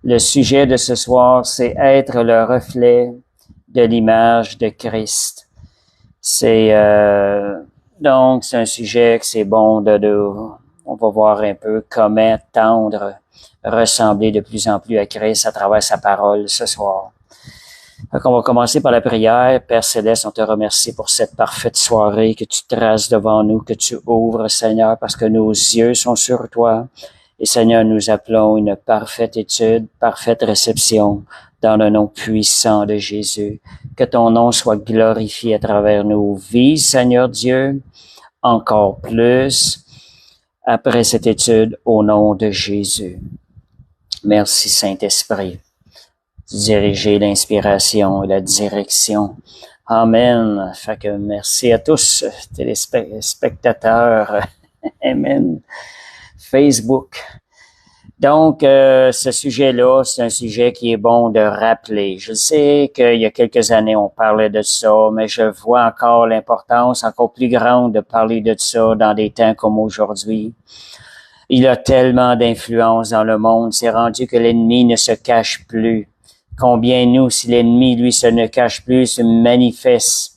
Le sujet de ce soir, c'est être le reflet de l'image de Christ. Donc c'est un sujet que c'est bon on va voir un peu comment tendre, ressembler de plus en plus à Christ à travers sa parole ce soir. Donc, on va commencer par la prière. Père Céleste, on te remercie pour cette parfaite soirée que tu traces devant nous, que tu ouvres, Seigneur, parce que nos yeux sont sur toi. Et Seigneur, nous appelons une parfaite étude, parfaite réception dans le nom puissant de Jésus. Que ton nom soit glorifié à travers nos vies, Seigneur Dieu, encore plus après cette étude au nom de Jésus. Merci Saint-Esprit. Diriger l'inspiration et la direction. Amen. Fait que merci à tous, téléspectateurs. Amen. Facebook. Donc, ce sujet-là, c'est un sujet qui est bon de rappeler. Je sais qu'il y a quelques années, on parlait de ça, mais je vois encore l'importance encore plus grande de parler de ça dans des temps comme aujourd'hui. Il y a tellement d'influence dans le monde, c'est rendu que l'ennemi ne se cache plus. Combien nous, si l'ennemi, lui, se ne cache plus, se manifeste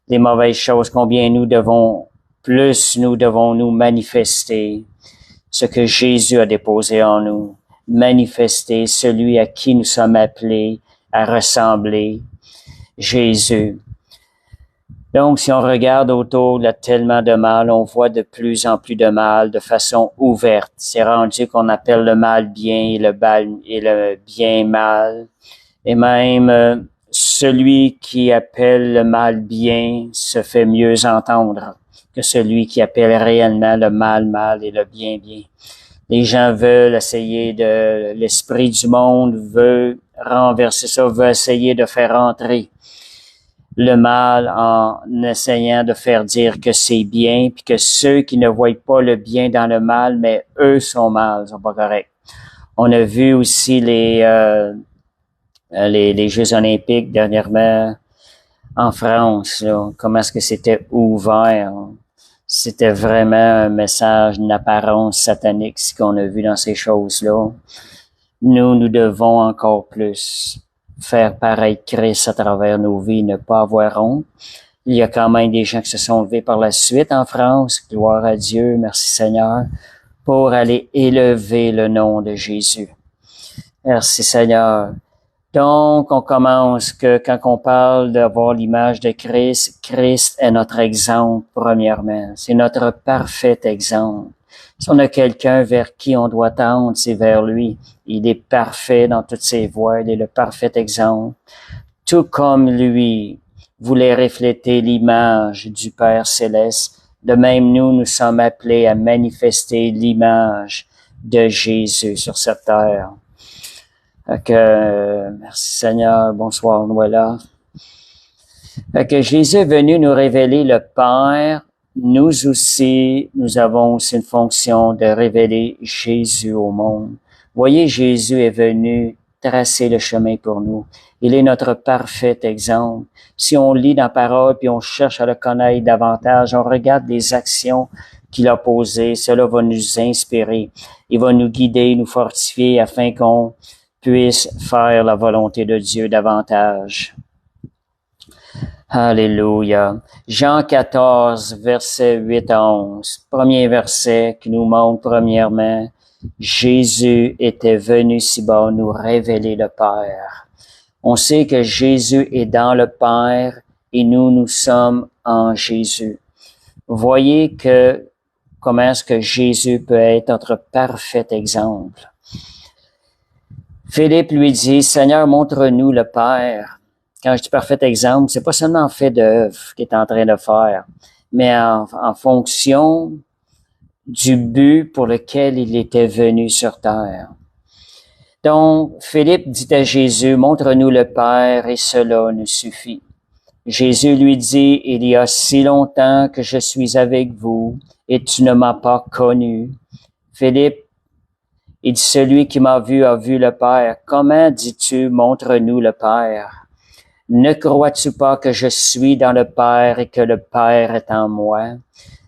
les mauvaises choses, combien nous devons nous manifester ce que Jésus a déposé en nous, manifester celui à qui nous sommes appelés à ressembler, Jésus. Donc, si on regarde autour, il y a tellement de mal, on voit de plus en plus de mal de façon ouverte. C'est rendu qu'on appelle le mal bien et le bien mal. Et même celui qui appelle le mal bien se fait mieux entendre que celui qui appelle réellement le mal mal et le bien bien. Les gens veulent essayer l'esprit du monde veut renverser ça, veut essayer de faire entrer le mal en essayant de faire dire que c'est bien, puis que ceux qui ne voient pas le bien dans le mal, mais eux sont mal, sont pas corrects. On a vu aussi les Jeux olympiques dernièrement en France, là, comment est-ce que c'était ouvert. C'était vraiment un message, une apparence satanique, ce qu'on a vu dans ces choses-là. Nous devons encore plus faire pareil Christ à travers nos vies, ne pas avoir honte. Il y a quand même des gens qui se sont levés par la suite en France, gloire à Dieu, merci Seigneur, pour aller élever le nom de Jésus. Merci Seigneur. Donc, on commence que quand on parle d'avoir l'image de Christ, Christ est notre exemple, premièrement. C'est notre parfait exemple. Si on a quelqu'un vers qui on doit tendre, c'est vers lui. Il est parfait dans toutes ses voies. Il est le parfait exemple. Tout comme lui voulait refléter l'image du Père Céleste, de même nous sommes appelés à manifester l'image de Jésus sur cette terre. Merci Seigneur, bonsoir, nous voilà. Jésus est venu nous révéler le Père. Nous aussi, nous avons aussi une fonction de révéler Jésus au monde. Voyez, Jésus est venu tracer le chemin pour nous. Il est notre parfait exemple. Si on lit dans la parole puis on cherche à le connaître davantage, on regarde les actions qu'il a posées, cela va nous inspirer. Il va nous guider, nous fortifier afin qu'on puisse faire la volonté de Dieu davantage. Alléluia. Jean 14, versets 8 à 11. Premier verset qui nous montre premièrement, Jésus était venu ici-bas nous révéler le Père. On sait que Jésus est dans le Père et nous sommes en Jésus. Voyez comment est-ce que Jésus peut être notre parfait exemple. Philippe lui dit, Seigneur, montre-nous le Père. Quand je dis parfait exemple, c'est pas seulement en fait d'œuvre qu'il est en train de faire, mais en fonction du but pour lequel il était venu sur terre. Donc, Philippe dit à Jésus, montre-nous le Père et cela nous suffit. Jésus lui dit, il y a si longtemps que je suis avec vous et tu ne m'as pas connu. Philippe, il dit, celui qui m'a vu a vu le Père. Comment dis-tu, montre-nous le Père? Ne crois-tu pas que je suis dans le Père et que le Père est en moi?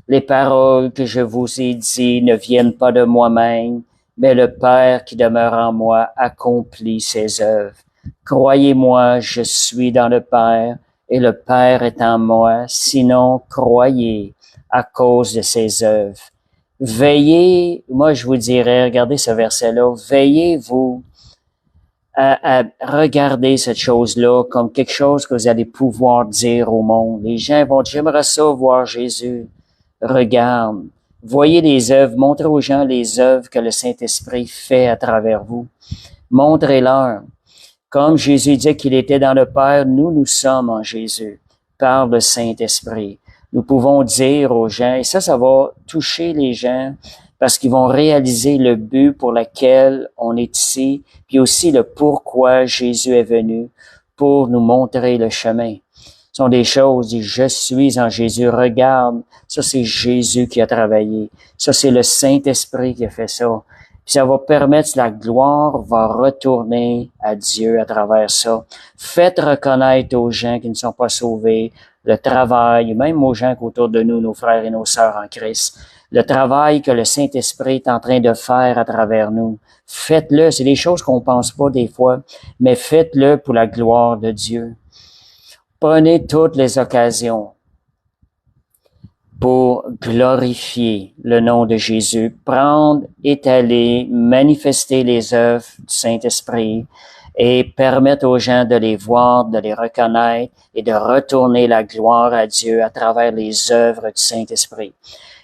Les paroles que je vous ai dites ne viennent pas de moi-même, mais le Père qui demeure en moi accomplit ses œuvres. Croyez-moi, je suis dans le Père et le Père est en moi, sinon croyez à cause de ses œuvres. Veillez, moi je vous dirais, regardez ce verset-là, veillez-vous à regarder cette chose-là comme quelque chose que vous allez pouvoir dire au monde. Les gens vont dire, j'aimerais ça voir Jésus. Regarde. Voyez les œuvres, montrez aux gens les œuvres que le Saint-Esprit fait à travers vous. Montrez-leur. Comme Jésus dit qu'il était dans le Père, nous sommes en Jésus, par le Saint-Esprit. Nous pouvons dire aux gens, et ça va toucher les gens, parce qu'ils vont réaliser le but pour lequel on est ici, puis aussi le pourquoi Jésus est venu, pour nous montrer le chemin. Ce sont des choses, je suis en Jésus, regarde, ça c'est Jésus qui a travaillé, ça c'est le Saint-Esprit qui a fait ça. Puis ça va permettre, la gloire va retourner à Dieu à travers ça. Faites reconnaître aux gens qui ne sont pas sauvés le travail, même aux gens autour de nous, nos frères et nos sœurs en Christ, le travail que le Saint-Esprit est en train de faire à travers nous. Faites-le, c'est des choses qu'on pense pas des fois, mais faites-le pour la gloire de Dieu. Prenez toutes les occasions pour glorifier le nom de Jésus, prendre, étaler, manifester les œuvres du Saint-Esprit et permettre aux gens de les voir, de les reconnaître et de retourner la gloire à Dieu à travers les œuvres du Saint-Esprit.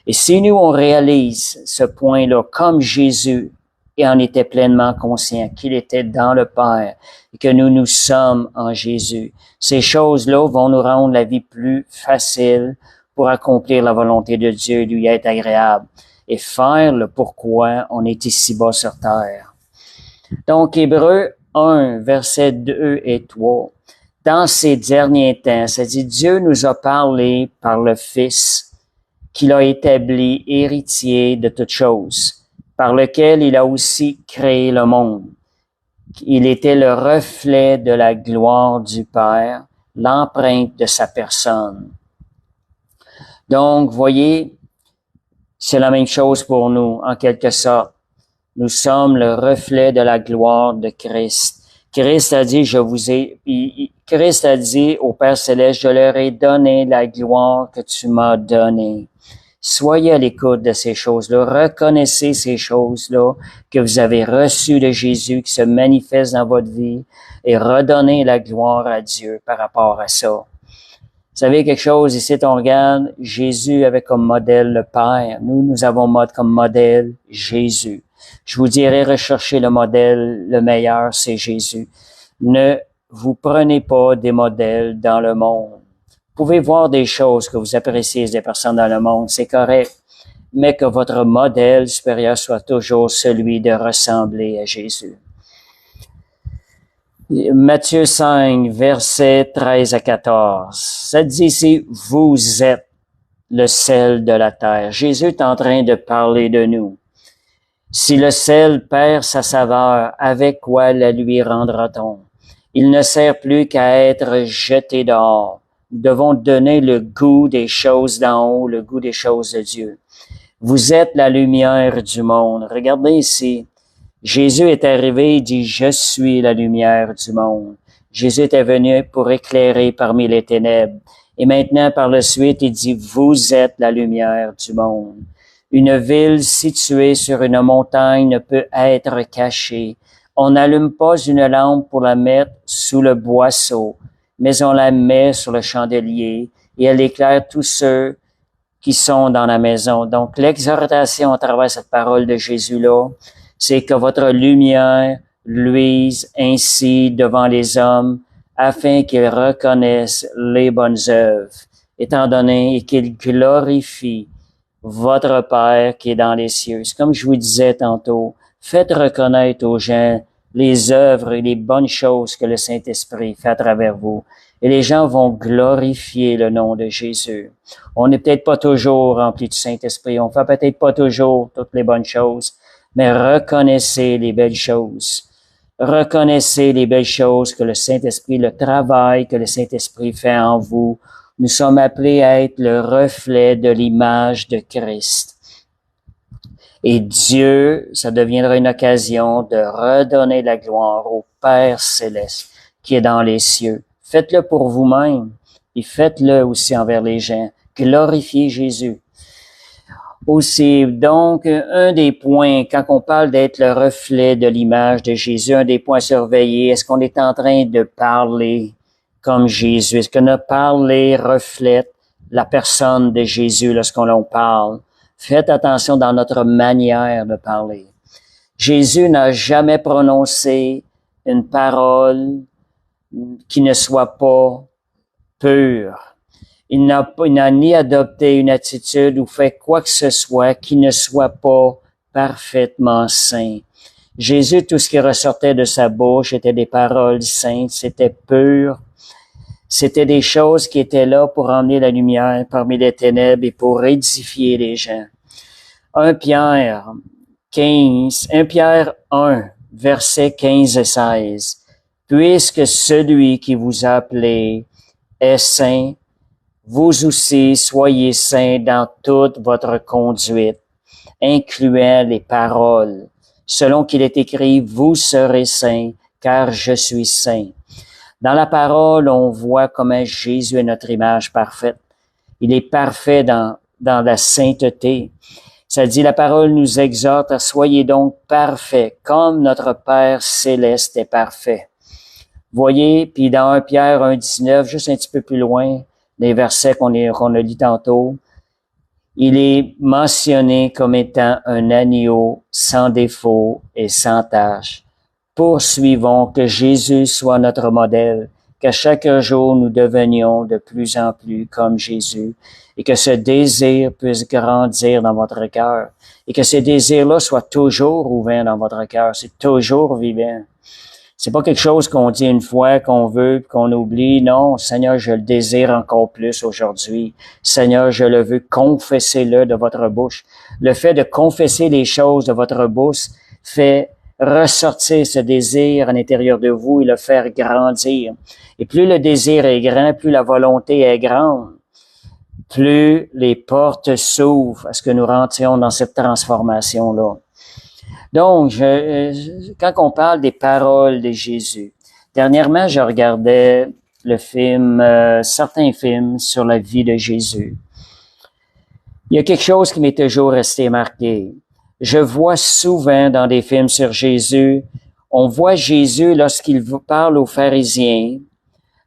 Et si nous, on réalise ce point-là comme Jésus et en était pleinement conscient qu'il était dans le Père et que nous sommes en Jésus, ces choses-là vont nous rendre la vie plus facile pour accomplir la volonté de Dieu, lui être agréable et faire le pourquoi on est ici-bas sur terre. Donc, Hébreux 1, versets 2 et 3. Dans ces derniers temps, ça dit, Dieu nous a parlé par le Fils qu'il a établi héritier de toutes choses, par lequel il a aussi créé le monde. Il était le reflet de la gloire du Père, l'empreinte de sa personne. Donc, voyez, c'est la même chose pour nous, en quelque sorte. Nous sommes le reflet de la gloire de Christ. Christ a dit, Christ a dit au Père Céleste, je leur ai donné la gloire que tu m'as donnée. Soyez à l'écoute de ces choses-là. Reconnaissez ces choses-là que vous avez reçues de Jésus, qui se manifestent dans votre vie, et redonnez la gloire à Dieu par rapport à ça. Vous savez quelque chose, ici on regarde Jésus avec comme modèle le Père. Nous avons comme modèle Jésus. Je vous dirais, recherchez le modèle, le meilleur, c'est Jésus. Ne vous prenez pas des modèles dans le monde. Vous pouvez voir des choses que vous appréciez des personnes dans le monde, c'est correct, mais que votre modèle supérieur soit toujours celui de ressembler à Jésus. Matthieu 5, versets 13 à 14. Ça dit ici, vous êtes le sel de la terre. Jésus est en train de parler de nous. Si le sel perd sa saveur, avec quoi la lui rendra-t-on? Il ne sert plus qu'à être jeté dehors. Nous devons donner le goût des choses d'en haut, le goût des choses de Dieu. Vous êtes la lumière du monde. Regardez ici. Jésus est arrivé, il dit, je suis la lumière du monde. Jésus était venu pour éclairer parmi les ténèbres. Et maintenant, par la suite, il dit, vous êtes la lumière du monde. Une ville située sur une montagne ne peut être cachée. On n'allume pas une lampe pour la mettre sous le boisseau, mais on la met sur le chandelier et elle éclaire tous ceux qui sont dans la maison. Donc, l'exhortation à travers cette parole de Jésus-là, c'est que votre lumière luise ainsi devant les hommes afin qu'ils reconnaissent les bonnes œuvres, étant donné qu'ils glorifient votre Père qui est dans les cieux. C'est comme je vous disais tantôt, faites reconnaître aux gens les œuvres et les bonnes choses que le Saint-Esprit fait à travers vous. Et les gens vont glorifier le nom de Jésus. On n'est peut-être pas toujours rempli du Saint-Esprit, on fait peut-être pas toujours toutes les bonnes choses, mais reconnaissez les belles choses. Reconnaissez les belles choses que le Saint-Esprit, le travail que le Saint-Esprit fait en vous. Nous sommes appelés à être le reflet de l'image de Christ. Et Dieu, ça deviendra une occasion de redonner la gloire au Père céleste qui est dans les cieux. Faites-le pour vous-même et faites-le aussi envers les gens. Glorifiez Jésus. Aussi, donc, un des points, quand on parle d'être le reflet de l'image de Jésus, un des points à surveiller, est-ce qu'on est en train de parler comme Jésus? Est-ce que notre parler reflète la personne de Jésus lorsqu'on en parle? Faites attention dans notre manière de parler. Jésus n'a jamais prononcé une parole qui ne soit pas pure. Il n'a ni adopté une attitude ou fait quoi que ce soit qui ne soit pas parfaitement saint. Jésus, tout ce qui ressortait de sa bouche était des paroles saintes, c'était pur. C'était des choses qui étaient là pour emmener la lumière parmi les ténèbres et pour édifier les gens. 1 Pierre 1, versets 15 et 16. Puisque celui qui vous a appelé est saint, vous aussi soyez saints dans toute votre conduite, incluant les paroles. Selon qu'il est écrit, vous serez saints, car je suis saint. Dans la parole, on voit comment Jésus est notre image parfaite. Il est parfait dans la sainteté. Ça dit, la parole nous exhorte à soyez donc parfaits, comme notre Père céleste est parfait. Voyez, puis dans 1 Pierre 1,19, juste un petit peu plus loin, les versets qu'on a lu tantôt, il est mentionné comme étant un agneau sans défaut et sans tache. Poursuivons que Jésus soit notre modèle, qu'à chaque jour nous devenions de plus en plus comme Jésus et que ce désir puisse grandir dans votre cœur et que ce désir-là soit toujours ouvert dans votre cœur, c'est toujours vivant. C'est pas quelque chose qu'on dit une fois, qu'on veut, qu'on oublie. Non, Seigneur, je le désire encore plus aujourd'hui. Seigneur, je le veux, confessez-le de votre bouche. Le fait de confesser les choses de votre bouche fait ressortir ce désir à l'intérieur de vous et le faire grandir. Et plus le désir est grand, plus la volonté est grande, plus les portes s'ouvrent à ce que nous rentrions dans cette transformation-là. Donc, quand on parle des paroles de Jésus, dernièrement, je regardais le film, certains films sur la vie de Jésus. Il y a quelque chose qui m'est toujours resté marqué. Je vois souvent dans des films sur Jésus, on voit Jésus lorsqu'il parle aux pharisiens,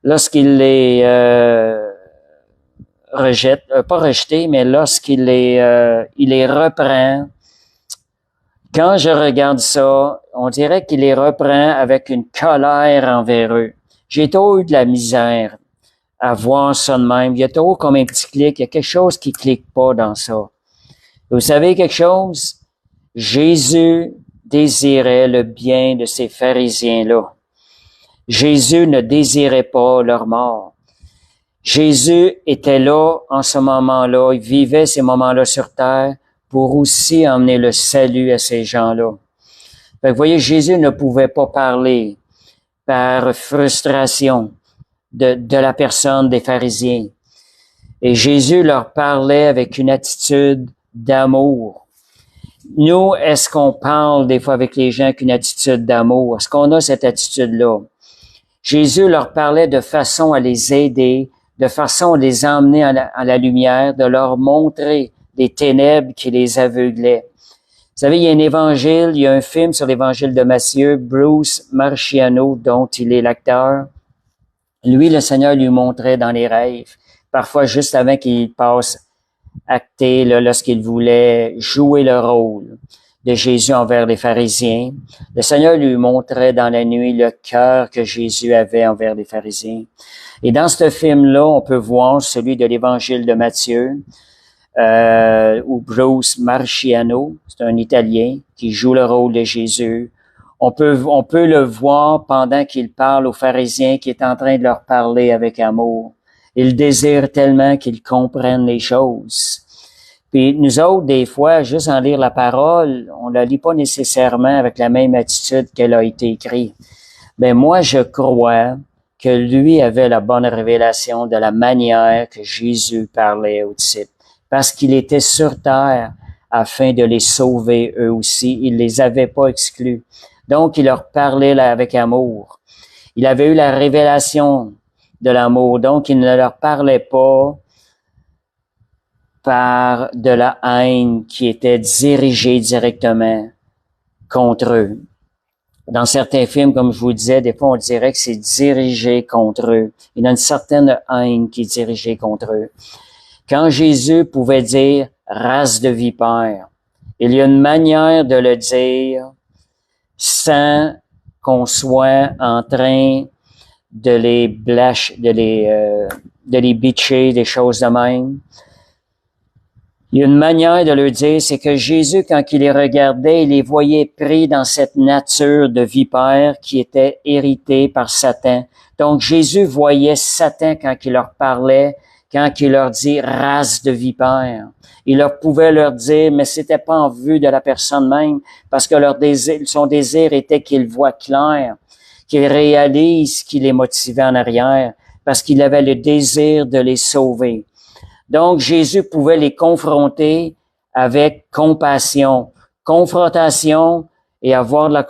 lorsqu'il les rejette, pas rejeté, mais lorsqu'il il les reprend. Quand je regarde ça, on dirait qu'il les reprend avec une colère envers eux. J'ai trop eu de la misère à voir ça de même. Il y a trop comme un petit clic. Il y a quelque chose qui clique pas dans ça. Vous savez quelque chose? Jésus désirait le bien de ces pharisiens-là. Jésus ne désirait pas leur mort. Jésus était là en ce moment-là. Il vivait ces moments-là sur terre pour aussi emmener le salut à ces gens-là. Fait que, vous voyez, Jésus ne pouvait pas parler par frustration de la personne des pharisiens. Et Jésus leur parlait avec une attitude d'amour. Nous, est-ce qu'on parle des fois avec les gens avec une attitude d'amour? Est-ce qu'on a cette attitude-là? Jésus leur parlait de façon à les aider, de façon à les emmener à la lumière, de leur montrer des ténèbres qui les aveuglaient. Vous savez, il y a un évangile, il y a un film sur l'évangile de Matthieu, Bruce Marchiano, dont il est l'acteur. Lui, le Seigneur lui montrait dans les rêves, parfois juste avant qu'il passe acté, lorsqu'il voulait jouer le rôle de Jésus envers les pharisiens. Le Seigneur lui montrait dans la nuit le cœur que Jésus avait envers les pharisiens. Et dans ce film-là, on peut voir celui de l'évangile de Matthieu, où Bruce Marchiano, c'est un Italien qui joue le rôle de Jésus. On peut le voir pendant qu'il parle aux pharisiens, qui est en train de leur parler avec amour. Il désire tellement qu'ils comprennent les choses. Puis nous autres, des fois, juste en lire la parole, on la lit pas nécessairement avec la même attitude qu'elle a été écrite. Ben moi, je crois que lui avait la bonne révélation de la manière que Jésus parlait aux disciples. Parce qu'il était sur terre afin de les sauver eux aussi. Il les avait pas exclus. Donc, il leur parlait là avec amour. Il avait eu la révélation de l'amour. Donc, il ne leur parlait pas par de la haine qui était dirigée directement contre eux. Dans certains films, comme je vous disais, des fois on dirait que c'est dirigé contre eux. Il y a une certaine haine qui est dirigée contre eux. Quand Jésus pouvait dire « race de vipères », il y a une manière de le dire sans qu'on soit en train de les bitcher, des choses de même. Il y a une manière de le dire, c'est que Jésus, quand il les regardait, il les voyait pris dans cette nature de vipère qui était héritée par Satan. Donc, Jésus voyait Satan quand il leur parlait, quand il leur dit « race de vipères ». Il pouvait leur dire, mais c'était pas en vue de la personne même, parce que son désir était qu'il voit clair, qu'il réalise ce qui les motivait en arrière, parce qu'il avait le désir de les sauver. Donc, Jésus pouvait les confronter avec compassion. Confrontation et avoir de la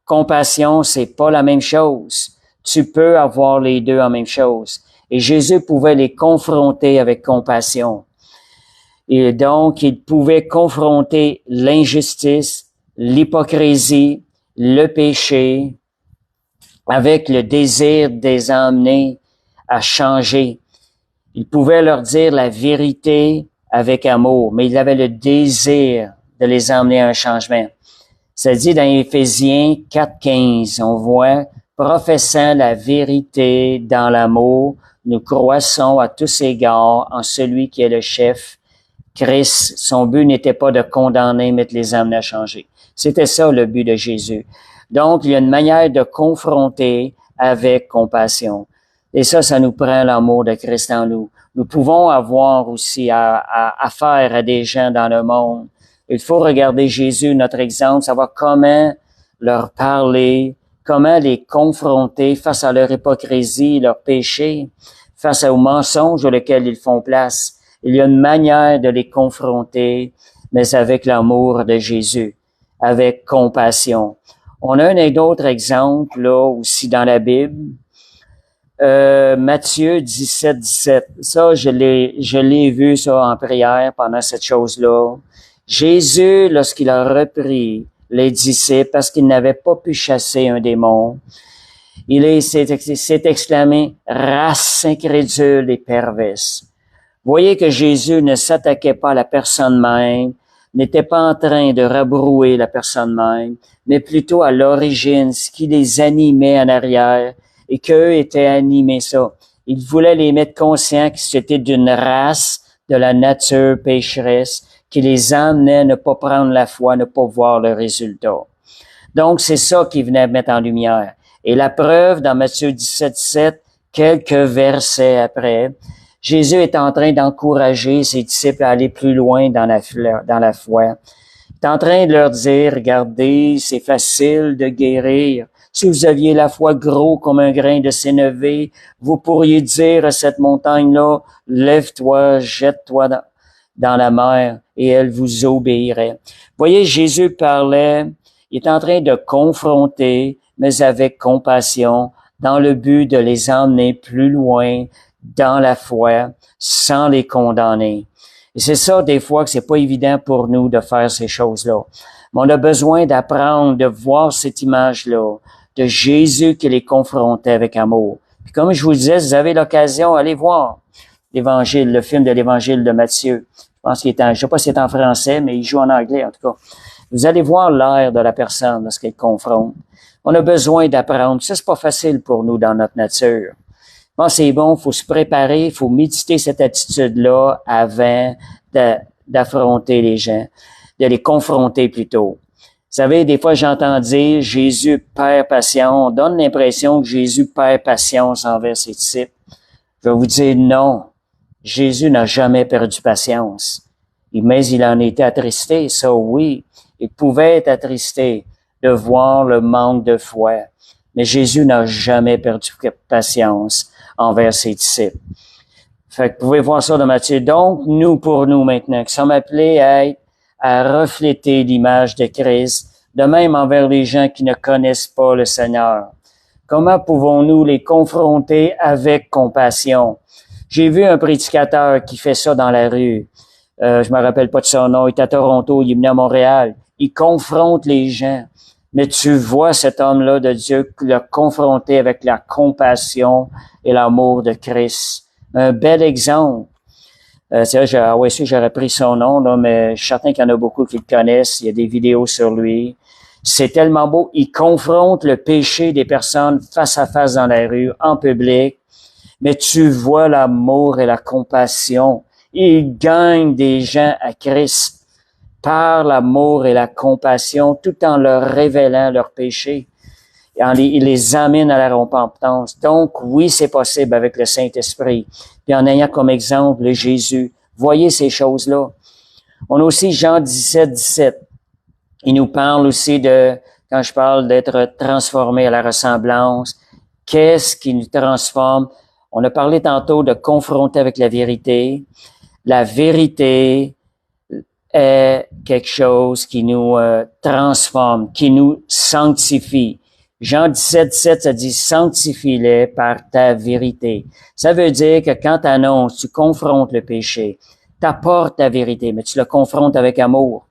compassion, c'est pas la même chose. Tu peux avoir les deux en même chose. Et Jésus pouvait les confronter avec compassion. Et donc, il pouvait confronter l'injustice, l'hypocrisie, le péché, avec le désir de les emmener à changer. Il pouvait leur dire la vérité avec amour, mais il avait le désir de les emmener à un changement. Ça dit dans Éphésiens 4:15, on voit « Professant la vérité dans l'amour, nous croissons à tous égards en celui qui est le chef, Christ. » Son but n'était pas de condamner, mais de les amener à changer. C'était ça le but de Jésus. Donc, il y a une manière de confronter avec compassion. Et ça nous prend l'amour de Christ en nous. Nous pouvons avoir aussi affaire à des gens dans le monde. Il faut regarder Jésus, notre exemple, savoir comment leur parler, comment les confronter face à leur hypocrisie, leur péché, face aux mensonges auxquels ils font place. Il y a une manière de les confronter, mais avec l'amour de Jésus, avec compassion. On a un autre exemple, là, aussi dans la Bible. Matthieu 17:17. Ça, je l'ai vu, ça, en prière pendant cette chose-là. Jésus, lorsqu'il a repris les disciples parce qu'ils n'avaient pas pu chasser un démon, il s'est exclamé « race incrédule et perverse ». Voyez que Jésus ne s'attaquait pas à la personne même, n'était pas en train de rabrouer la personne même, mais plutôt à l'origine, ce qui les animait en arrière, et qu'eux étaient animés ça. Il voulait les mettre conscients que c'était d'une race de la nature pécheresse qui les emmenait à ne pas prendre la foi, ne pas voir le résultat. Donc, c'est ça qu'il venait mettre en lumière. Et la preuve, dans Matthieu 17:7, quelques versets après, Jésus est en train d'encourager ses disciples à aller plus loin dans la foi. Il est en train de leur dire, regardez, c'est facile de guérir. Si vous aviez la foi gros comme un grain de sénévé, vous pourriez dire à cette montagne-là, lève-toi, jette-toi dans la mer, et elle vous obéirait. Voyez, Jésus parlait, il est en train de confronter, mais avec compassion, dans le but de les emmener plus loin dans la foi, sans les condamner. Et c'est ça, des fois, que c'est pas évident pour nous de faire ces choses-là. Mais on a besoin d'apprendre, de voir cette image-là, de Jésus qui les confrontait avec amour. Puis comme je vous disais, si vous avez l'occasion, allez voir l'Évangile, le film de l'Évangile de Matthieu. Je pense qu'il je sais pas si c'est en français, mais il joue en anglais, en tout cas. Vous allez voir l'air de la personne lorsqu'elle confronte. On a besoin d'apprendre. Ça, c'est pas facile pour nous dans notre nature. Bon, c'est bon, il faut se préparer, il faut méditer cette attitude-là avant d'affronter les gens, de les confronter plutôt. Vous savez, des fois, j'entends dire Jésus perd patience. On donne l'impression que Jésus perd patience envers ses disciples. Je vais vous dire non. Jésus n'a jamais perdu patience. Mais il en était attristé, ça oui. Il pouvait être attristé de voir le manque de foi. Mais Jésus n'a jamais perdu patience envers ses disciples. Fait que vous pouvez voir ça dans Matthieu. Donc, pour nous maintenant, qui sommes appelés à être à refléter l'image de Christ, de même envers les gens qui ne connaissent pas le Seigneur. Comment pouvons-nous les confronter avec compassion? J'ai vu un prédicateur qui fait ça dans la rue. Je me rappelle pas de son nom. Il est à Toronto, il est venu à Montréal. Il confronte les gens. Mais tu vois cet homme-là de Dieu le confronter avec la compassion et l'amour de Christ. Un bel exemple. J'aurais pris son nom, là, mais je suis certain qu'il y en a beaucoup qui le connaissent. Il y a des vidéos sur lui. C'est tellement beau. Il confronte le péché des personnes face à face dans la rue, en public. Mais tu vois l'amour et la compassion. Il gagne des gens à Christ par l'amour et la compassion, tout en leur révélant leurs péchés. Il les amène à la repentance. Donc, oui, c'est possible avec le Saint-Esprit. Puis en ayant comme exemple Jésus. Voyez ces choses-là. On a aussi Jean 17. Il nous parle aussi quand je parle d'être transformé à la ressemblance, qu'est-ce qui nous transforme? On a parlé tantôt de confronter avec la vérité. La vérité est quelque chose qui nous transforme, qui nous sanctifie. Jean 17, ça dit « Sanctifie-les par ta vérité ». Ça veut dire que quand tu annonces, tu confrontes le péché, t'apportes ta vérité, mais tu le confrontes avec amour.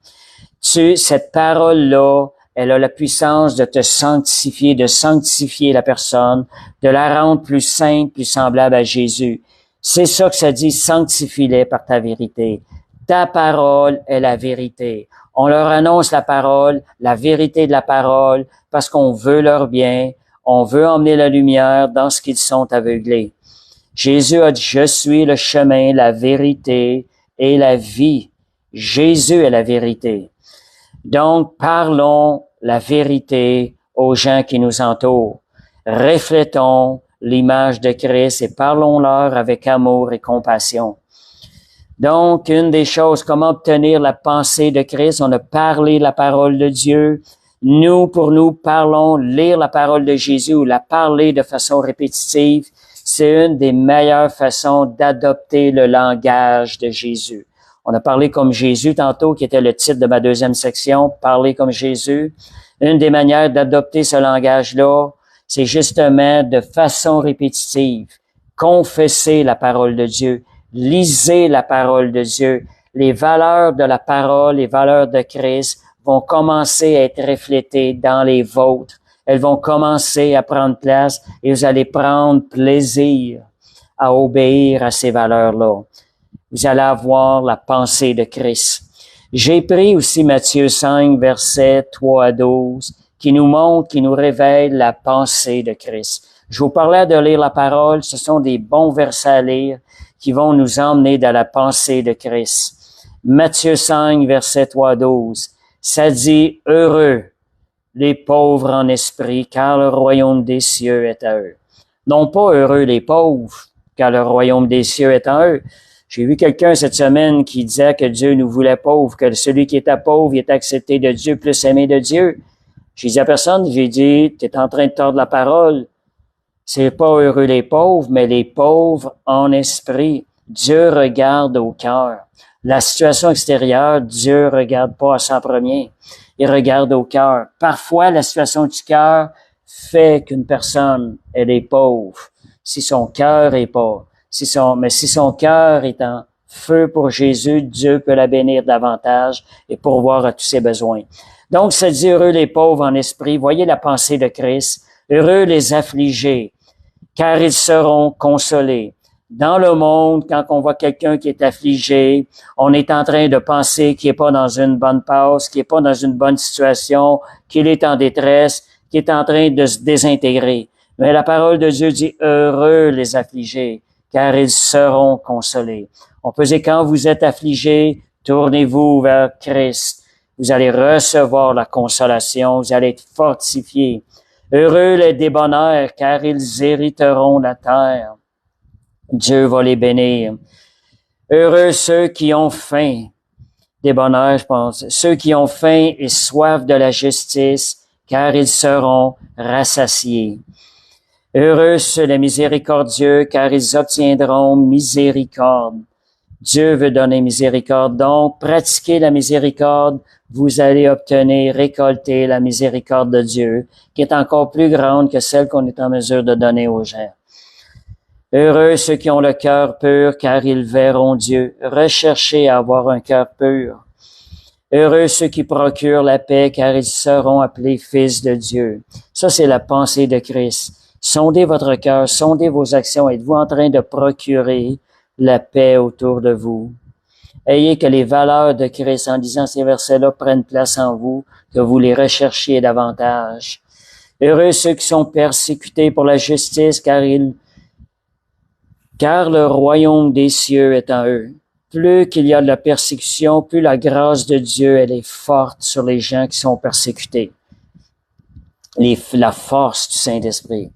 Cette parole-là, elle a la puissance de te sanctifier, de sanctifier la personne, de la rendre plus sainte, plus semblable à Jésus. C'est ça que ça dit, sanctifie-les par ta vérité. Ta parole est la vérité. On leur annonce la vérité de la parole, parce qu'on veut leur bien, on veut emmener la lumière dans ce qu'ils sont aveuglés. Jésus a dit, je suis le chemin, la vérité et la vie. Jésus est la vérité. Donc, parlons la vérité aux gens qui nous entourent. Reflétons l'image de Christ et parlons-leur avec amour et compassion. Donc, une des choses, comment obtenir la pensée de Christ? On a parlé de la parole de Dieu. Pour nous, parlons, lire la parole de Jésus ou la parler de façon répétitive. C'est une des meilleures façons d'adopter le langage de Jésus. On a parlé comme Jésus tantôt, qui était le titre de ma deuxième section, parler comme Jésus. Une des manières d'adopter ce langage-là, c'est justement de façon répétitive. Confesser la parole de Dieu. Lisez la parole de Dieu. Les valeurs de la parole, les valeurs de Christ vont commencer à être reflétées dans les vôtres. Elles vont commencer à prendre place et vous allez prendre plaisir à obéir à ces valeurs-là. Vous allez avoir la pensée de Christ. J'ai pris aussi Matthieu 5, versets 3 à 12, qui nous montre, qui nous révèle la pensée de Christ. Je vous parlais de lire la parole, ce sont des bons versets à lire qui vont nous emmener dans la pensée de Christ. Matthieu 5, versets 3 à 12, ça dit « Heureux les pauvres en esprit, car le royaume des cieux est à eux. » Non pas heureux les pauvres, car le royaume des cieux est en eux. J'ai vu quelqu'un cette semaine qui disait que Dieu nous voulait pauvres, que celui qui était pauvre, il est accepté de Dieu, plus aimé de Dieu. J'ai dit à personne, j'ai dit, tu es en train de tordre la parole. C'est pas heureux les pauvres, mais les pauvres en esprit. Dieu regarde au cœur. La situation extérieure, Dieu regarde pas à son premier. Il regarde au cœur. Parfois, la situation du cœur fait qu'une personne, elle est pauvre. Si son cœur est pas. Mais si son cœur est en feu pour Jésus, Dieu peut la bénir davantage et pourvoir à tous ses besoins. Donc, ça dit heureux les pauvres en esprit. Voyez la pensée de Christ. Heureux les affligés, car ils seront consolés. Dans le monde, quand on voit quelqu'un qui est affligé, on est en train de penser qu'il n'est pas dans une bonne passe, qu'il n'est pas dans une bonne situation, qu'il est en détresse, qu'il est en train de se désintégrer. Mais la parole de Dieu dit heureux les affligés, car ils seront consolés. On peut dire quand vous êtes affligé, tournez-vous vers Christ. Vous allez recevoir la consolation, vous allez être fortifiés. Heureux les débonnaires, car ils hériteront la terre. Dieu va les bénir. Heureux ceux qui ont faim, débonnaires, je pense, ceux qui ont faim et soif de la justice, car ils seront rassasiés. Heureux ceux les miséricordieux, car ils obtiendront miséricorde. Dieu veut donner miséricorde. Donc, pratiquez la miséricorde. Vous allez obtenir, récolter la miséricorde de Dieu, qui est encore plus grande que celle qu'on est en mesure de donner aux gens. Heureux ceux qui ont le cœur pur, car ils verront Dieu. Recherchez à avoir un cœur pur. Heureux ceux qui procurent la paix, car ils seront appelés fils de Dieu. Ça, c'est la pensée de Christ. Sondez votre cœur, sondez vos actions. Êtes-vous en train de procurer la paix autour de vous? Ayez que les valeurs de Christ, en disant ces versets-là, prennent place en vous, que vous les recherchiez davantage. Heureux ceux qui sont persécutés pour la justice, car le royaume des cieux est en eux. Plus qu'il y a de la persécution, plus la grâce de Dieu, elle est forte sur les gens qui sont persécutés. La force du Saint-Esprit.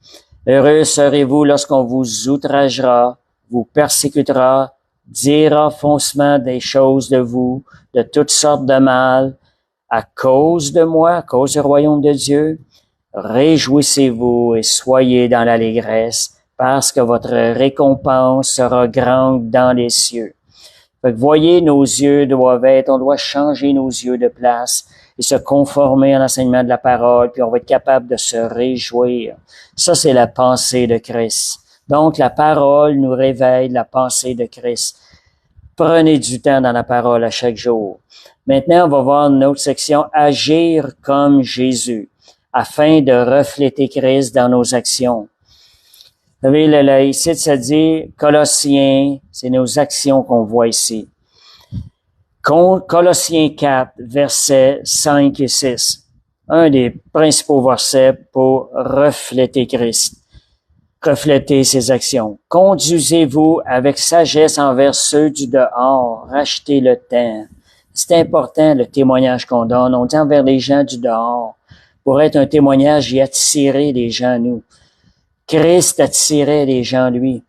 Heureux serez-vous lorsqu'on vous outragera, vous persécutera, dira faussement des choses de vous, de toutes sortes de mal, à cause de moi, à cause du royaume de Dieu. Réjouissez-vous et soyez dans l'allégresse, parce que votre récompense sera grande dans les cieux. Fait que voyez, nos yeux doivent on doit changer nos yeux de place et se conformer à l'enseignement de la parole, puis on va être capable de se réjouir. Ça, c'est la pensée de Christ. Donc, la parole nous réveille la pensée de Christ. Prenez du temps dans la parole à chaque jour. Maintenant, on va voir une autre section, agir comme Jésus, afin de refléter Christ dans nos actions. Vous savez, ici, ça dit Colossiens, c'est nos actions qu'on voit ici. Colossiens 4, versets 5 et 6. Un des principaux versets pour refléter Christ, refléter ses actions. Conduisez-vous avec sagesse envers ceux du dehors, rachetez le temps. C'est important, le témoignage qu'on donne. On dit envers les gens du dehors, pour être un témoignage et attirer les gens à nous. Christ attirait les gens à lui.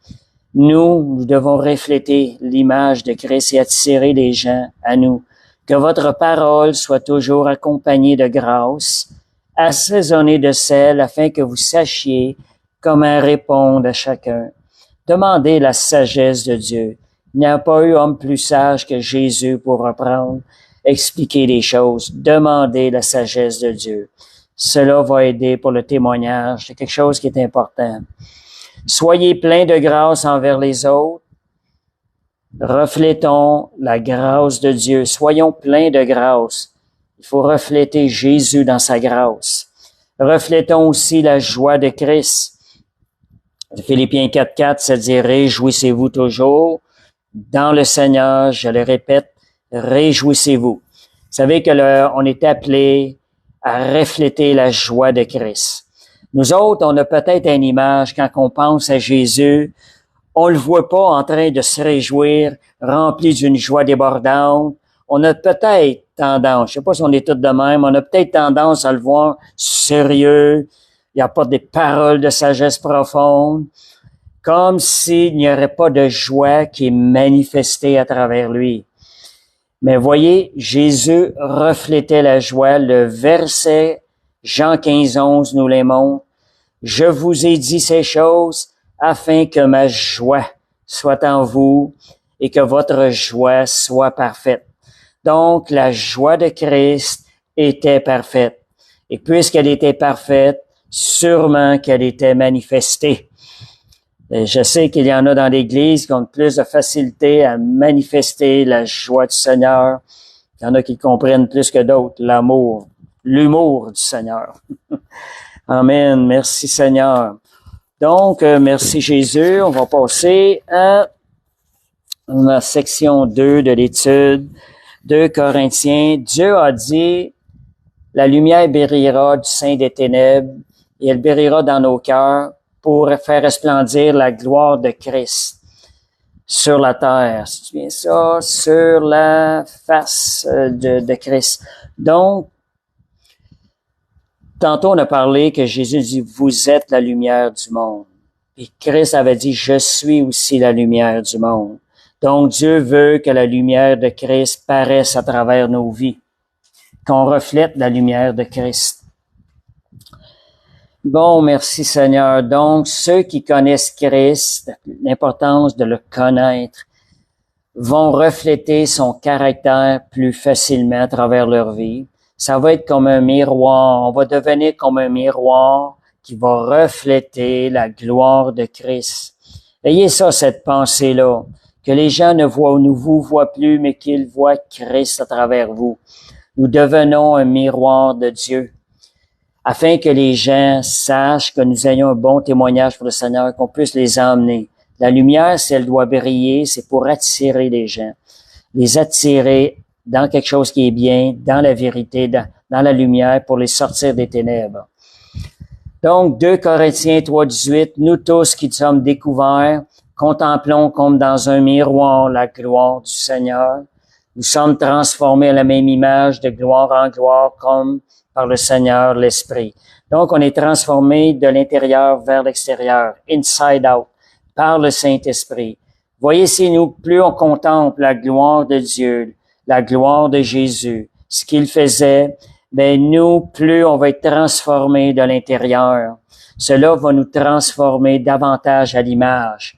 Nous devons refléter l'image de Christ et attirer les gens à nous. Que votre parole soit toujours accompagnée de grâce, assaisonnée de sel, afin que vous sachiez comment répondre à chacun. Demandez la sagesse de Dieu. Il n'y a pas eu homme plus sage que Jésus pour apprendre, expliquer les choses. Demandez la sagesse de Dieu. Cela va aider pour le témoignage. C'est quelque chose qui est important. Soyez pleins de grâce envers les autres. Reflétons la grâce de Dieu. Soyons pleins de grâce. Il faut refléter Jésus dans sa grâce. Reflétons aussi la joie de Christ. Philippiens 4.4, ça dit « Réjouissez-vous toujours. » Dans le Seigneur, je le répète, réjouissez-vous. Vous savez que on est appelé à refléter la joie de Christ. Nous autres, on a peut-être une image quand on pense à Jésus, on le voit pas en train de se réjouir, rempli d'une joie débordante. On a peut-être tendance, je sais pas si on est tous de même, on a peut-être tendance à le voir sérieux, il apporte des paroles de sagesse profonde, comme s'il n'y aurait pas de joie qui est manifestée à travers lui. Mais voyez, Jésus reflétait la joie. Le verset Jean 15:11 nous les montre. Je vous ai dit ces choses afin que ma joie soit en vous et que votre joie soit parfaite. Donc, la joie de Christ était parfaite. Et puisqu'elle était parfaite, sûrement qu'elle était manifestée. Et je sais qu'il y en a dans l'Église qui ont plus de facilité à manifester la joie du Seigneur. Il y en a qui comprennent plus que d'autres l'amour, l'humour du Seigneur. Amen. Merci Seigneur. Donc, merci Jésus. On va passer à la section 2 de l'étude. 2 Corinthiens. Dieu a dit, la lumière brillera du sein des ténèbres et elle brillera dans nos cœurs pour faire resplendir la gloire de Christ sur la terre. C'est bien ça, sur la face de Christ. Donc, tantôt on a parlé que Jésus dit, vous êtes la lumière du monde. Et Christ avait dit, je suis aussi la lumière du monde. Donc, Dieu veut que la lumière de Christ paraisse à travers nos vies, qu'on reflète la lumière de Christ. Bon, merci Seigneur. Donc, ceux qui connaissent Christ, l'importance de le connaître. vont refléter son caractère plus facilement à travers leur vie. Ça va être comme un miroir. On va devenir comme un miroir qui va refléter la gloire de Christ. Ayez ça, cette pensée-là, que les gens ne vous voient plus, mais qu'ils voient Christ à travers vous. Nous devenons un miroir de Dieu, afin que les gens sachent que nous ayons un bon témoignage pour le Seigneur, qu'on puisse les emmener. La lumière, si elle doit briller, c'est pour attirer les gens, les attirer dans quelque chose qui est bien, dans la vérité, dans la lumière, pour les sortir des ténèbres. Donc, 2 Corinthiens 3,18, nous tous qui sommes découverts, contemplons comme dans un miroir la gloire du Seigneur. Nous sommes transformés à la même image de gloire en gloire comme par le Seigneur l'Esprit. Donc, on est transformé de l'intérieur vers l'extérieur, inside out, par le Saint-Esprit. Voyez, si nous, plus on contemple la gloire de Dieu, la gloire de Jésus, ce qu'il faisait, ben nous, plus on va être transformé de l'intérieur. Cela va nous transformer davantage à l'image.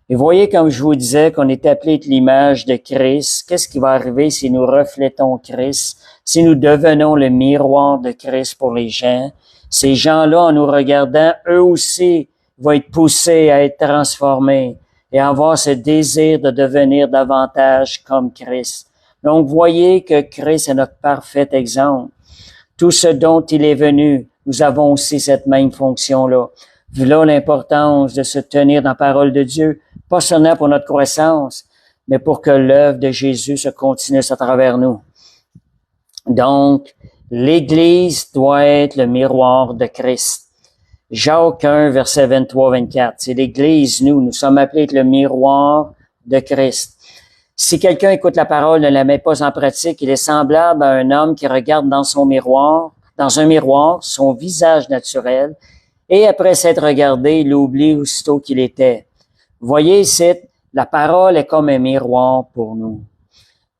Et voyez, comme je vous disais, qu'on est appelé de l'image de Christ. Qu'est-ce qui va arriver si nous reflétons Christ, si nous devenons le miroir de Christ pour les gens? Ces gens-là, en nous regardant, eux aussi vont être poussés à être transformés et avoir ce désir de devenir davantage comme Christ. Donc, voyez que Christ est notre parfait exemple. Tout ce dont il est venu, nous avons aussi cette même fonction-là. Voilà l'importance de se tenir dans la parole de Dieu, pas seulement pour notre croissance, mais pour que l'œuvre de Jésus se continue à travers nous. Donc, l'Église doit être le miroir de Christ. Jacques 1, verset 23-24. C'est l'Église, nous sommes appelés à être le miroir de Christ. Si quelqu'un écoute la parole, ne la met pas en pratique, il est semblable à un homme qui regarde dans un miroir, son visage naturel, et après s'être regardé, il oublie aussitôt qu'il était. Voyez ici, la parole est comme un miroir pour nous.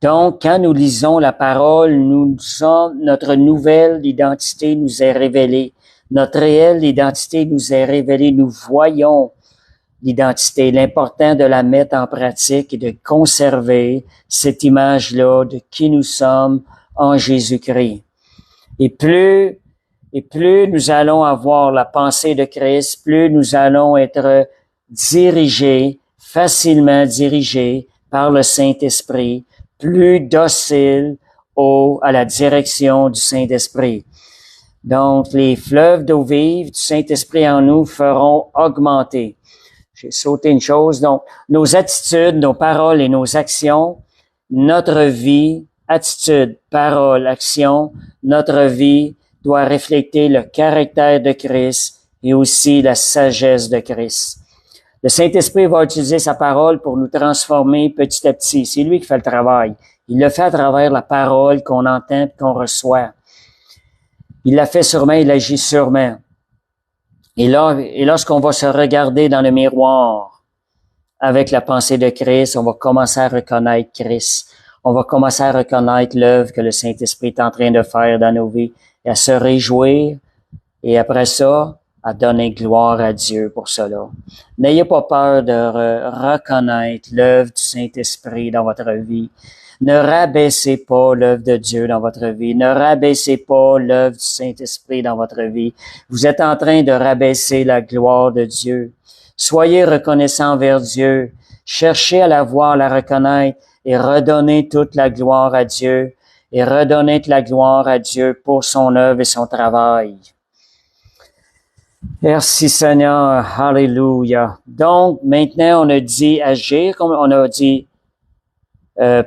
Donc, quand nous lisons la parole, notre nouvelle identité nous est révélée. Notre réelle identité nous est révélée. Nous voyons l'identité. L'important de la mettre en pratique et de conserver cette image-là de qui nous sommes en Jésus-Christ. Et plus nous allons avoir la pensée de Christ, plus nous allons être facilement dirigés par le Saint-Esprit, plus dociles à la direction du Saint-Esprit. Donc, les fleuves d'eau vive du Saint-Esprit en nous feront augmenter. J'ai sauté une chose. Donc, nos attitudes, nos paroles et nos actions, notre vie, attitude, parole, action, notre vie doit refléter le caractère de Christ et aussi la sagesse de Christ. Le Saint-Esprit va utiliser sa parole pour nous transformer petit à petit. C'est lui qui fait le travail. Il le fait à travers la parole qu'on entend et qu'on reçoit. Il l'a fait sûrement, il agit sûrement. Et lorsqu'on va se regarder dans le miroir avec la pensée de Christ, on va commencer à reconnaître Christ. On va commencer à reconnaître l'œuvre que le Saint-Esprit est en train de faire dans nos vies et à se réjouir. Et après ça, à donner gloire à Dieu pour cela. N'ayez pas peur de reconnaître l'œuvre du Saint-Esprit dans votre vie. Ne rabaissez pas l'œuvre de Dieu dans votre vie. Ne rabaissez pas l'œuvre du Saint-Esprit dans votre vie. Vous êtes en train de rabaisser la gloire de Dieu. Soyez reconnaissants envers Dieu. Cherchez à la voir, à la reconnaître et redonnez toute la gloire à Dieu. Et redonnez toute la gloire à Dieu pour son œuvre et son travail. Merci Seigneur. Alléluia. Donc, maintenant, on a dit agir, comme on a dit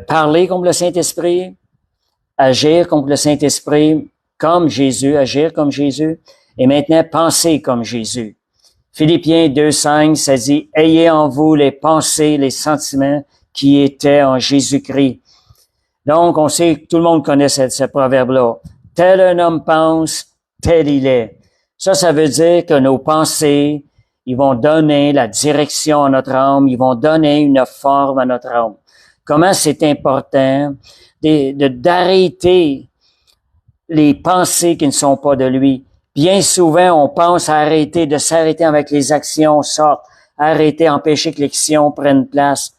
parler comme le Saint-Esprit, agir comme le Saint-Esprit, comme Jésus, agir comme Jésus, et maintenant penser comme Jésus. Philippiens 2:5, ça dit, ayez en vous les pensées, les sentiments qui étaient en Jésus-Christ. Donc, on sait que tout le monde connaît ce proverbe-là. Tel un homme pense, tel il est. Ça veut dire que nos pensées, ils vont donner la direction à notre âme, ils vont donner une forme à notre âme. Comment c'est important d'arrêter les pensées qui ne sont pas de lui. Bien souvent, on pense à s'arrêter avec les actions, arrêter, empêcher que l'action prenne place.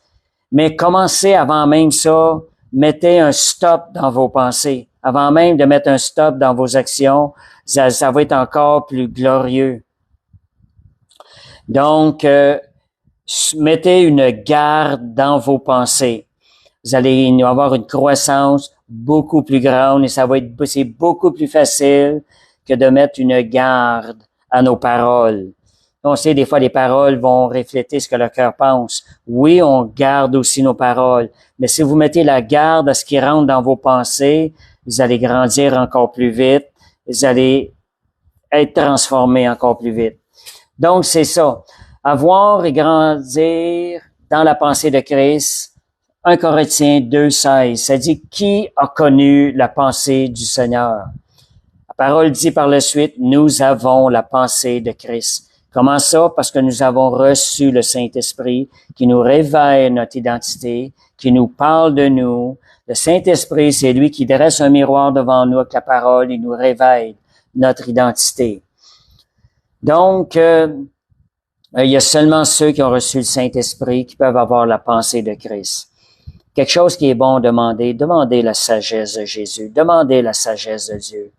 Mais commencez avant même ça, mettez un stop dans vos pensées. Avant même de mettre un stop dans vos actions, ça va être encore plus glorieux. Donc, mettez une garde dans vos pensées. Vous allez avoir une croissance beaucoup plus grande et c'est beaucoup plus facile que de mettre une garde à nos paroles. On sait, des fois, les paroles vont refléter ce que le cœur pense. Oui, on garde aussi nos paroles. Mais si vous mettez la garde à ce qui rentre dans vos pensées, vous allez grandir encore plus vite. Vous allez être transformés encore plus vite. Donc, c'est ça. Avoir et grandir dans la pensée de Christ. 1 Corinthiens 2,16. Ça dit, qui a connu la pensée du Seigneur? La parole dit par la suite, nous avons la pensée de Christ. Comment ça? Parce que nous avons reçu le Saint-Esprit qui nous révèle notre identité, qui nous parle de nous. Le Saint-Esprit, c'est lui qui dresse un miroir devant nous avec la parole et nous révèle notre identité. Donc, il y a seulement ceux qui ont reçu le Saint-Esprit qui peuvent avoir la pensée de Christ. Quelque chose qui est bon demander la sagesse de Jésus, demandez la sagesse de Dieu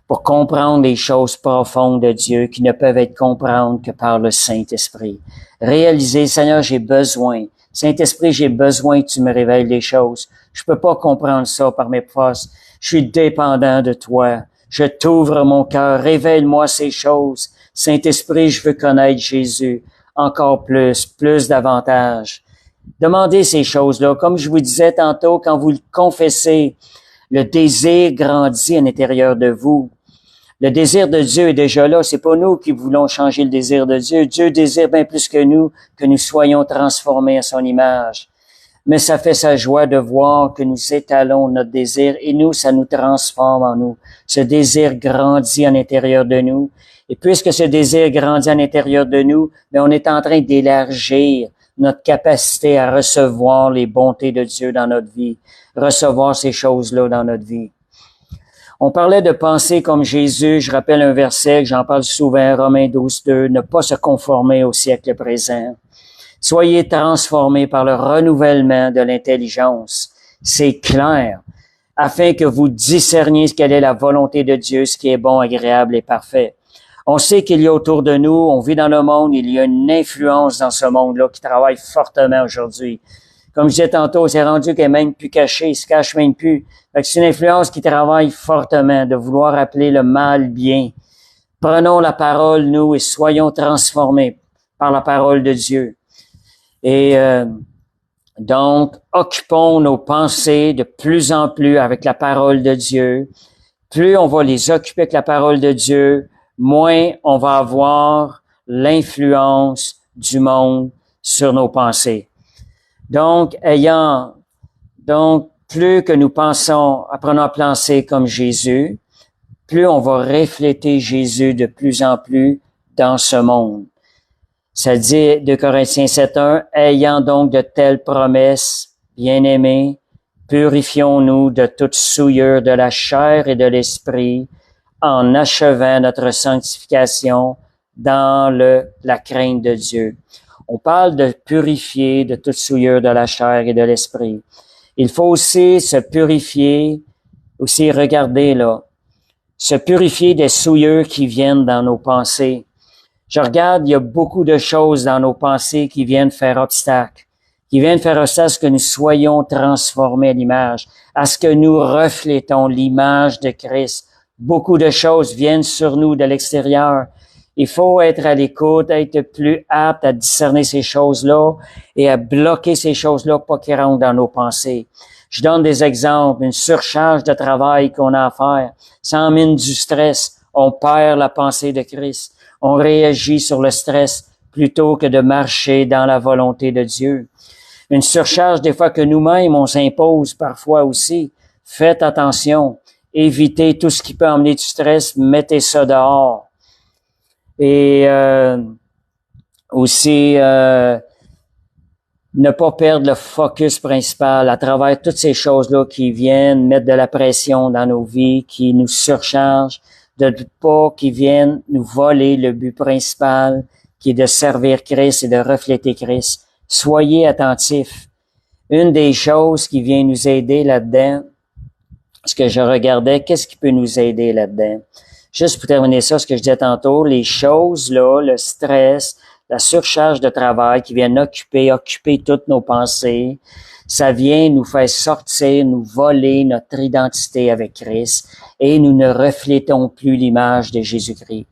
pour comprendre les choses profondes de Dieu qui ne peuvent être comprises que par le Saint-Esprit. Réalisez, Seigneur, j'ai besoin. Saint-Esprit, j'ai besoin que tu me révèles les choses. Je peux pas comprendre ça par mes forces. Je suis dépendant de toi. Je t'ouvre mon cœur. Révèle-moi ces choses. Saint-Esprit, je veux connaître Jésus encore plus davantage. Demandez ces choses-là. Comme je vous disais tantôt, quand vous le confessez, le désir grandit à l'intérieur de vous. Le désir de Dieu est déjà là. C'est pas nous qui voulons changer le désir de Dieu. Dieu désire bien plus que nous soyons transformés à son image. Mais ça fait sa joie de voir que nous étalons notre désir et nous, ça nous transforme en nous. Ce désir grandit à l'intérieur de nous. Et puisque ce désir grandit à l'intérieur de nous, mais on est en train d'élargir notre capacité à recevoir les bontés de Dieu dans notre vie, recevoir ces choses-là dans notre vie. On parlait de penser comme Jésus. Je rappelle un verset que j'en parle souvent, Romains 12:2, ne pas se conformer au siècle présent. Soyez transformés par le renouvellement de l'intelligence. C'est clair, afin que vous discerniez quelle est la volonté de Dieu, ce qui est bon, agréable et parfait. On sait qu'il y a autour de nous, on vit dans le monde, il y a une influence dans ce monde-là qui travaille fortement aujourd'hui. Comme je disais tantôt, c'est rendu qu'elle est même plus cachée, il se cache même plus. Fait que c'est une influence qui travaille fortement de vouloir appeler le mal bien. Prenons la parole, nous, et soyons transformés par la parole de Dieu. Et donc, occupons nos pensées de plus en plus avec la parole de Dieu. Plus on va les occuper avec la parole de Dieu, moins on va avoir l'influence du monde sur nos pensées. Donc, plus que nous apprenons à penser comme Jésus, plus on va refléter Jésus de plus en plus dans ce monde. Ça dit, 2 Corinthiens 7:1, ayant donc de telles promesses, bien-aimés, purifions-nous de toute souillure de la chair et de l'esprit, en achevant notre sanctification dans la crainte de Dieu. On parle de purifier de toute souillure de la chair et de l'esprit. Il faut aussi se purifier, aussi regarder là, se purifier des souillures qui viennent dans nos pensées. Je regarde, il y a beaucoup de choses dans nos pensées qui viennent faire obstacle, à ce que nous soyons transformés à l'image, à ce que nous reflétons l'image de Christ. Beaucoup de choses viennent sur nous de l'extérieur. Il faut être à l'écoute, être plus apte à discerner ces choses-là et à bloquer ces choses-là pour qu'ils rentrent dans nos pensées. Je donne des exemples, une surcharge de travail qu'on a à faire. Ça emmène du stress. On perd la pensée de Christ. On réagit sur le stress plutôt que de marcher dans la volonté de Dieu. Une surcharge des fois que nous-mêmes, on s'impose parfois aussi. Faites attention. Évitez tout ce qui peut emmener du stress. Mettez ça dehors. Et aussi ne pas perdre le focus principal à travers toutes ces choses-là qui viennent mettre de la pression dans nos vies, qui nous surchargent, qui viennent nous voler le but principal qui est de servir Christ et de refléter Christ. Soyez attentifs. Une des choses qui vient nous aider là-dedans, ce que je regardais, qu'est-ce qui peut nous aider là-dedans? Juste pour terminer ça, ce que je disais tantôt, les choses là, le stress, la surcharge de travail qui viennent occuper toutes nos pensées, ça vient nous faire sortir, nous voler notre identité avec Christ et nous ne reflétons plus l'image de Jésus-Christ.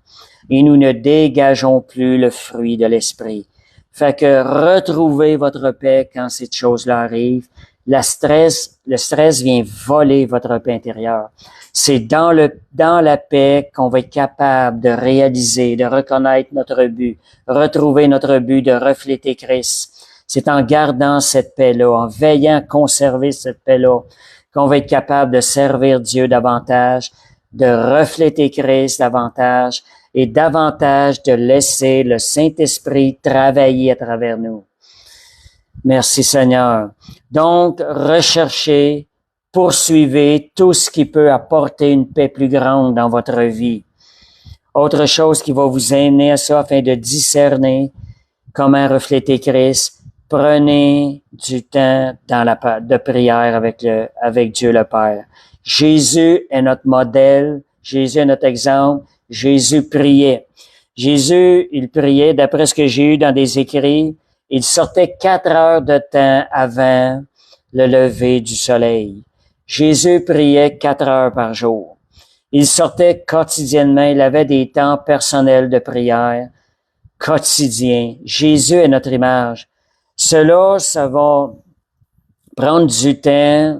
Et nous ne dégageons plus le fruit de l'esprit. Fait que retrouvez votre paix quand cette chose-là arrive. Le stress vient voler votre paix intérieure. C'est dans la paix qu'on va être capable de réaliser, de reconnaître notre but, retrouver notre but, de refléter Christ. C'est en gardant cette paix-là, en veillant à conserver cette paix-là, qu'on va être capable de servir Dieu davantage, de refléter Christ davantage et davantage de laisser le Saint-Esprit travailler à travers nous. Merci Seigneur. Donc, recherchez, poursuivez tout ce qui peut apporter une paix plus grande dans votre vie. Autre chose qui va vous amener à ça afin de discerner comment refléter Christ, prenez du temps de prière avec Dieu le Père. Jésus est notre modèle, Jésus est notre exemple, Jésus priait. Jésus, il priait, d'après ce que j'ai eu dans des écrits, il sortait 4 heures de temps avant le lever du soleil. Jésus priait 4 heures par jour. Il sortait quotidiennement, il avait des temps personnels de prière quotidiens. Jésus est notre image. Cela, ça va prendre du temps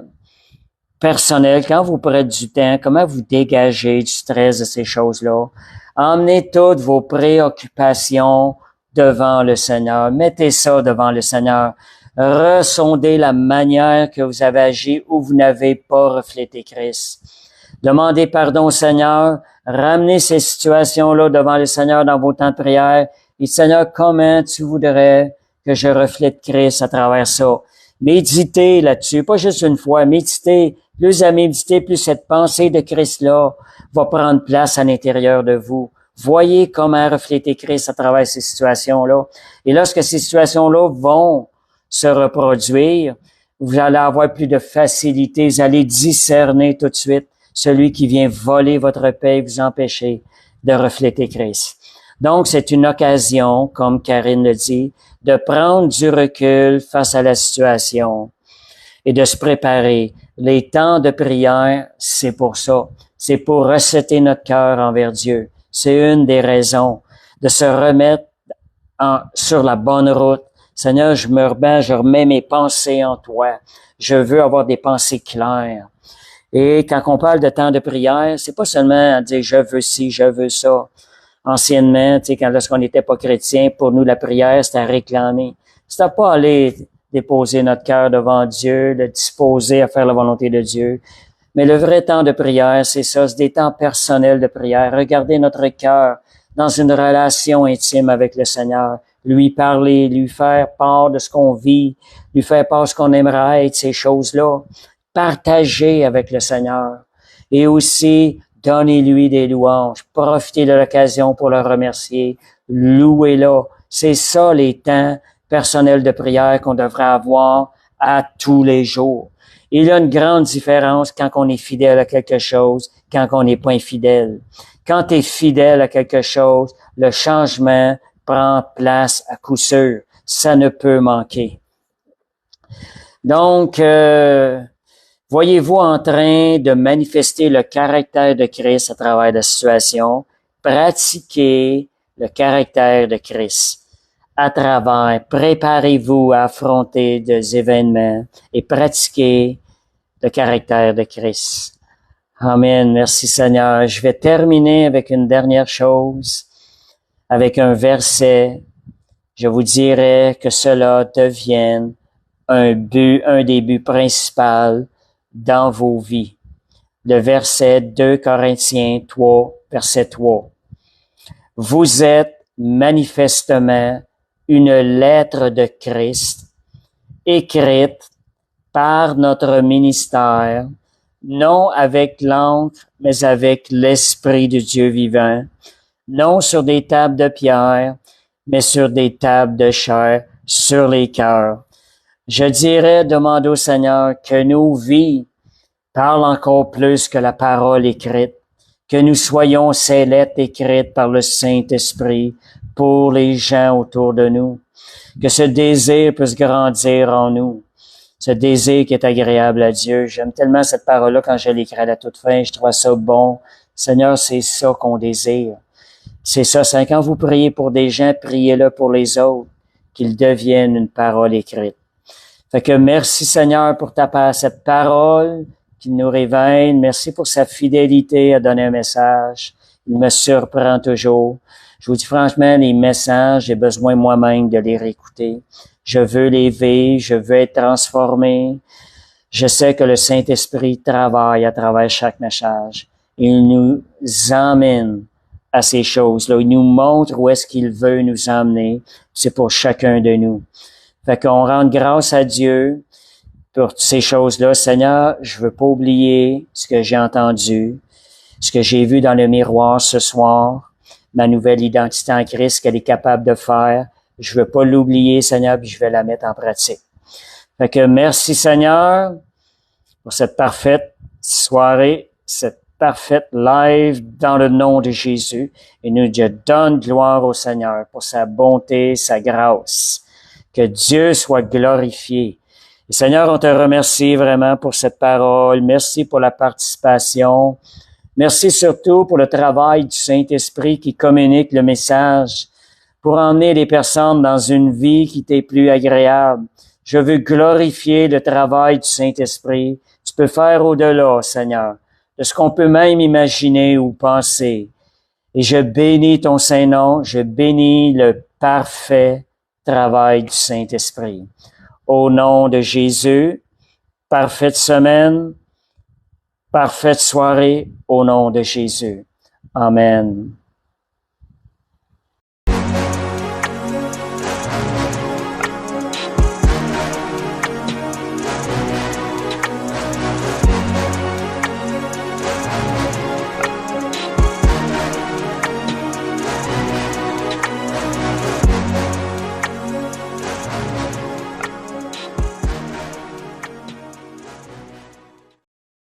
personnel. Quand vous prenez du temps, comment vous dégagez du stress de ces choses-là? Emmenez toutes vos préoccupations devant le Seigneur. Mettez ça devant le Seigneur. Ressondez la manière que vous avez agi où vous n'avez pas reflété Christ. Demandez pardon au Seigneur. Ramenez ces situations-là devant le Seigneur dans vos temps de prière. Et Seigneur, comment tu voudrais que je reflète Christ à travers ça? Méditez là-dessus, pas juste une fois. Méditez. Plus à méditer, plus cette pensée de Christ-là va prendre place à l'intérieur de vous. Voyez comment refléter Christ à travers ces situations-là. Et lorsque ces situations-là vont se reproduire, vous allez avoir plus de facilité, vous allez discerner tout de suite celui qui vient voler votre paix et vous empêcher de refléter Christ. Donc, c'est une occasion, comme Karine le dit, de prendre du recul face à la situation et de se préparer. Les temps de prière, c'est pour ça. C'est pour recéter notre cœur envers Dieu. C'est une des raisons de se remettre sur la bonne route. Seigneur, je remets mes pensées en toi. Je veux avoir des pensées claires. Et quand on parle de temps de prière, c'est pas seulement à dire je veux ci, je veux ça. Anciennement, tu sais, lorsqu'on n'était pas chrétien, pour nous, la prière, c'était à réclamer. C'était pas aller déposer notre cœur devant Dieu, le disposer à faire la volonté de Dieu. Mais le vrai temps de prière, c'est ça, c'est des temps personnels de prière. Regardez notre cœur dans une relation intime avec le Seigneur. Lui parler, lui faire part de ce qu'on vit, lui faire part de ce qu'on aimerait être, ces choses-là. Partager avec le Seigneur. Et aussi, donnez-lui des louanges. Profitez de l'occasion pour le remercier. Louez-le. C'est ça les temps personnels de prière qu'on devrait avoir à tous les jours. Il y a une grande différence quand on est fidèle à quelque chose, quand on n'est pas infidèle. Quand tu es fidèle à quelque chose, le changement prend place à coup sûr. Ça ne peut manquer. Donc, voyez-vous en train de manifester le caractère de Christ à travers la situation? Pratiquez le caractère de Christ à travers. Préparez-vous à affronter des événements et pratiquez le caractère de Christ. Amen. Merci Seigneur. Je vais terminer avec une dernière chose, avec un verset. Je vous dirais que cela devienne un des buts principaux dans vos vies. Le verset 2 Corinthiens 3, verset 3. Vous êtes manifestement une lettre de Christ, écrite par notre ministère, non avec l'encre, mais avec l'Esprit de Dieu vivant, non sur des tables de pierre, mais sur des tables de chair, sur les cœurs. Je dirais, demande au Seigneur que nos vies parlent encore plus que la parole écrite, que nous soyons ces lettres écrites par le Saint-Esprit pour les gens autour de nous, que ce désir puisse grandir en nous, ce désir qui est agréable à Dieu. J'aime tellement cette parole-là quand je l'écris à la toute fin, je trouve ça bon. Seigneur, c'est ça qu'on désire. C'est ça, c'est quand vous priez pour des gens, priez-le pour les autres, qu'ils deviennent une parole écrite. Fait que merci Seigneur pour cette parole qui nous réveille. Merci pour sa fidélité à donner un message. Il me surprend toujours. Je vous dis franchement, les messages, j'ai besoin moi-même de les réécouter. Je veux les vivre, je veux être transformé. Je sais que le Saint-Esprit travaille à travers chaque message. Il nous emmène à ces choses-là. Il nous montre où est-ce qu'il veut nous emmener. C'est pour chacun de nous. Fait qu'on rende grâce à Dieu pour ces choses-là. Seigneur, je veux pas oublier ce que j'ai entendu, ce que j'ai vu dans le miroir ce soir, ma nouvelle identité en Christ qu'elle est capable de faire. Je veux pas l'oublier, Seigneur, puis je vais la mettre en pratique. Fait que merci, Seigneur, pour cette parfaite soirée, cette parfaite live dans le nom de Jésus. Et nous, je donne gloire au Seigneur pour sa bonté, sa grâce. Que Dieu soit glorifié. Et Seigneur, on te remercie vraiment pour cette parole. Merci pour la participation. Merci surtout pour le travail du Saint-Esprit qui communique le message pour emmener les personnes dans une vie qui t'est plus agréable. Je veux glorifier le travail du Saint-Esprit. Tu peux faire au-delà, Seigneur, de ce qu'on peut même imaginer ou penser. Et je bénis ton Saint-Nom. Je bénis le parfait travail du Saint-Esprit. Au nom de Jésus, parfaite semaine, parfaite soirée, au nom de Jésus. Amen.